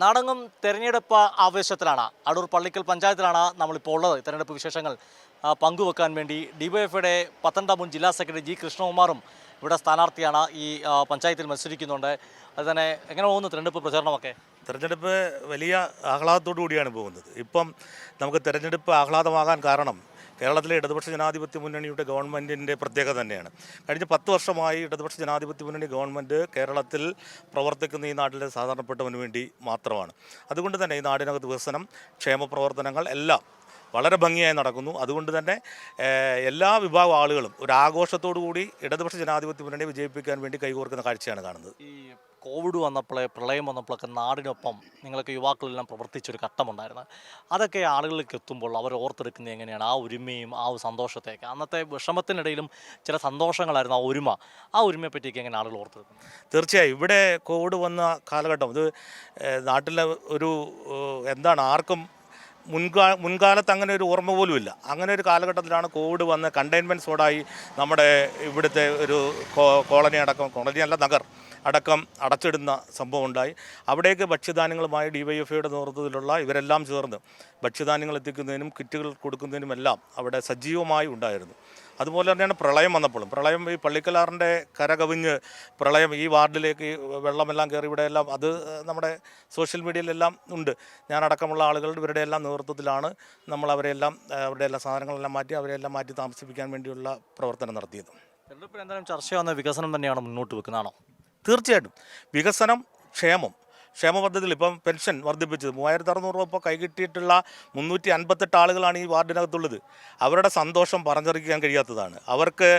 നാടെങ്ങും തെരഞ്ഞെടുപ്പ് ആവേശത്തിലാണ്. അടൂർ പള്ളിക്കൽ പഞ്ചായത്തിലാണ് നമ്മളിപ്പോൾ ഉള്ളത്. തെരഞ്ഞെടുപ്പ് വിശേഷങ്ങൾ പങ്കുവെക്കാൻ വേണ്ടി ഡിവൈഎഫ്ഐയുടെ പത്തനംതിട്ട മുൻ ജില്ലാ സെക്രട്ടറി ജി കൃഷ്ണകുമാറും ഇവിടെ സ്ഥാനാർത്ഥിയാണ്. ഈ പഞ്ചായത്തിൽ മത്സരിക്കുന്നുണ്ട്. അതുതന്നെ എങ്ങനെ പോകുന്നു തെരഞ്ഞെടുപ്പ് പ്രചാരണമൊക്കെ? തെരഞ്ഞെടുപ്പ് വലിയ ആഹ്ലാദത്തോടു കൂടിയാണ് പോകുന്നത്. ഇപ്പം നമുക്ക് തെരഞ്ഞെടുപ്പ് ആഹ്ലാദമാകാൻ കാരണം കേരളത്തിലെ ഇടതുപക്ഷ ജനാധിപത്യ മുന്നണിയുടെ ഗവൺമെൻറ്റിൻ്റെ പ്രത്യേകത തന്നെയാണ്. കഴിഞ്ഞ 10 വർഷമായി ഇടതുപക്ഷ ജനാധിപത്യ മുന്നണി ഗവൺമെൻറ് കേരളത്തിൽ പ്രവർത്തിക്കുന്ന ഈ നാട്ടിലെ സാധാരണപ്പെട്ടവന് വേണ്ടി മാത്രമാണ്. അതുകൊണ്ട് തന്നെ ഈ നാടിനകത്ത് വികസനം, ക്ഷേമ പ്രവർത്തനങ്ങൾ എല്ലാം വളരെ ഭംഗിയായി നടക്കുന്നു. അതുകൊണ്ട് തന്നെ എല്ലാ വിഭാഗം ആളുകളും ഒരു ആഘോഷത്തോടു കൂടി ഇടതുപക്ഷ ജനാധിപത്യ മുന്നണിയെ വിജയിപ്പിക്കാൻ വേണ്ടി കൈകോർക്കുന്ന കാഴ്ചയാണ് കാണുന്നത്. ഈ കോവിഡ് വന്നപ്പോഴേ, പ്രളയം വന്നപ്പോഴൊക്കെ നാടിനൊപ്പം നിങ്ങൾക്ക് യുവാക്കളെല്ലാം പ്രവർത്തിച്ചൊരു ഘട്ടമുണ്ടായിരുന്നു. അതൊക്കെ ആളുകളിലേക്ക് എത്തുമ്പോൾ അവർ ഓർത്തെടുക്കുന്നത് എങ്ങനെയാണ്? ആ ഒരുമയും ആ സന്തോഷത്തെയൊക്കെ, അന്നത്തെ വിഷമത്തിനിടയിലും ചില സന്തോഷങ്ങളായിരുന്നു ആ ഒരുമ. ആ ഒരുമയെ പറ്റിയൊക്കെ എങ്ങനെ ആളുകൾ ഓർത്തെടുക്കുന്നത്? തീർച്ചയായും ഇവിടെ കോവിഡ് വന്ന കാലഘട്ടം ഇത് നാട്ടിലെ ഒരു ആർക്കും മുൻകാലത്ത് അങ്ങനെ ഒരു ഓർമ്മ പോലും ഇല്ല. അങ്ങനെ ഒരു കാലഘട്ടത്തിലാണ് കോവിഡ് വന്ന് കണ്ടെയ്ൻമെൻറ്റ് സോണായി നമ്മുടെ ഇവിടുത്തെ ഒരു കോളനി അല്ല നഗർ അടക്കം അടച്ചിടുന്ന സംഭവം ഉണ്ടായി. അവിടേക്ക് ഭക്ഷ്യധാന്യങ്ങളുമായി ഡിവൈഎഫ്ഐയുടെ നേതൃത്വത്തിലുള്ള ഇവരെല്ലാം ചേർന്ന് ഭക്ഷ്യധാന്യങ്ങൾ എത്തിക്കുന്നതിനും കിറ്റുകൾ കൊടുക്കുന്നതിനുമെല്ലാം അവിടെ സജീവമായി ഉണ്ടായിരുന്നു. അതുപോലെ തന്നെയാണ് പ്രളയം വന്നപ്പോഴും. പ്രളയം ഈ പള്ളിക്കലാറിൻ്റെ കരകവിഞ്ഞ് പ്രളയം ഈ വാർഡിലേക്ക് വെള്ളമെല്ലാം കയറി. ഇവിടെയെല്ലാം അത് നമ്മുടെ സോഷ്യൽ മീഡിയയിലെല്ലാം ഉണ്ട്. ഞാനടക്കമുള്ള ആളുകൾ ഇവരുടെ എല്ലാം നേതൃത്വത്തിലാണ് നമ്മൾ അവരുടെ എല്ലാ സാധനങ്ങളെല്ലാം അവരെല്ലാം മാറ്റി താമസിപ്പിക്കാൻ വേണ്ടിയുള്ള പ്രവർത്തനം നടത്തിയത്. തെരഞ്ഞെടുപ്പിൽ എന്തായാലും ചർച്ചയാവുന്ന വികസനം തന്നെയാണ് മുന്നോട്ട് വെക്കുന്നതാണോ? തീർച്ചയായിട്ടും വികസനം, ക്ഷേമ പദ്ധതിയിൽ ഇപ്പം പെൻഷൻ വർദ്ധിപ്പിച്ചത് 3600 രൂപ ഇപ്പോൾ കൈകിട്ടിയിട്ടുള്ള 358 ആളുകളാണ് ഈ വാർഡിനകത്തുള്ളത്. അവരുടെ സന്തോഷം പറഞ്ഞറിയിക്കാൻ കഴിയാത്തതാണ്. അവർക്ക്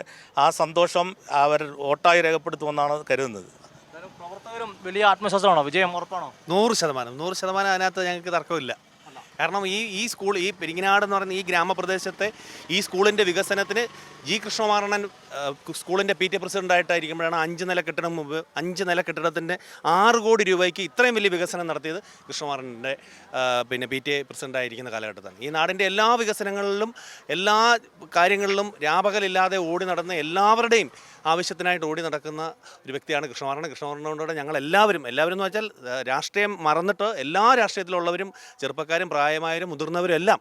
ആ സന്തോഷം അവർ വോട്ടായി രേഖപ്പെടുത്തുമെന്നാണ് കരുതുന്നത്. പ്രവർത്തകരും വലിയ ആത്മവിശ്വാസമാണോ? വിജയം ഉറപ്പാണോ? 100% അതിനകത്ത് ഞങ്ങൾക്ക് തർക്കമില്ല. കാരണം ഈ സ്കൂൾ, ഈ പെരിങ്ങനാട് എന്ന് പറയുന്ന ഈ ഗ്രാമപ്രദേശത്തെ ഈ സ്കൂളിൻ്റെ വികസനത്തിന് ജി കൃഷ്ണകുമാറണ്ണൻ സ്കൂളിൻ്റെ PTA പ്രസിഡൻ്റായിട്ടായിരിക്കുമ്പോഴാണ് 5 നില കെട്ടിടം മുമ്പ് 5 നില കെട്ടിടത്തിൻ്റെ 6 കോടി രൂപയ്ക്ക് ഇത്രയും വലിയ വികസനം നടത്തിയത് കൃഷ്ണകുമാറൻ്റെ PTA പ്രസിഡൻ്റായിരിക്കുന്ന കാലഘട്ടത്താണ്. ഈ നാടിൻ്റെ എല്ലാ വികസനങ്ങളിലും എല്ലാ കാര്യങ്ങളിലും രാപകലില്ലാതെ ഓടി നടന്ന എല്ലാവരുടെയും ആവശ്യത്തിനായിട്ട് ഓടി നടക്കുന്ന ഒരു വ്യക്തിയാണ് കൃഷ്ണകുമാറിനോട് ഞങ്ങൾ എല്ലാവരും എന്ന് വെച്ചാൽ രാഷ്ട്രീയം മറന്നിട്ട് എല്ലാ രാഷ്ട്രീയത്തിലുള്ളവരും, ചെറുപ്പക്കാരും പ്രായമായവരും മുതിർന്നവരും എല്ലാം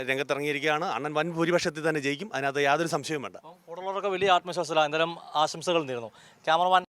രംഗത്തിറങ്ങിയിരിക്കുകയാണ്. അണ്ണൻ വൻ ഭൂരിപക്ഷത്തിൽ തന്നെ ജയിക്കും, അതിനകത്ത് യാതൊരു സംശയവും വേണ്ട. കൂടുതലുള്ളവർക്ക് വലിയ ആത്മവിശ്വാസമില്ല. എന്തായാലും ആശംസകൾ നേരുന്നു. ക്യാമറമാൻ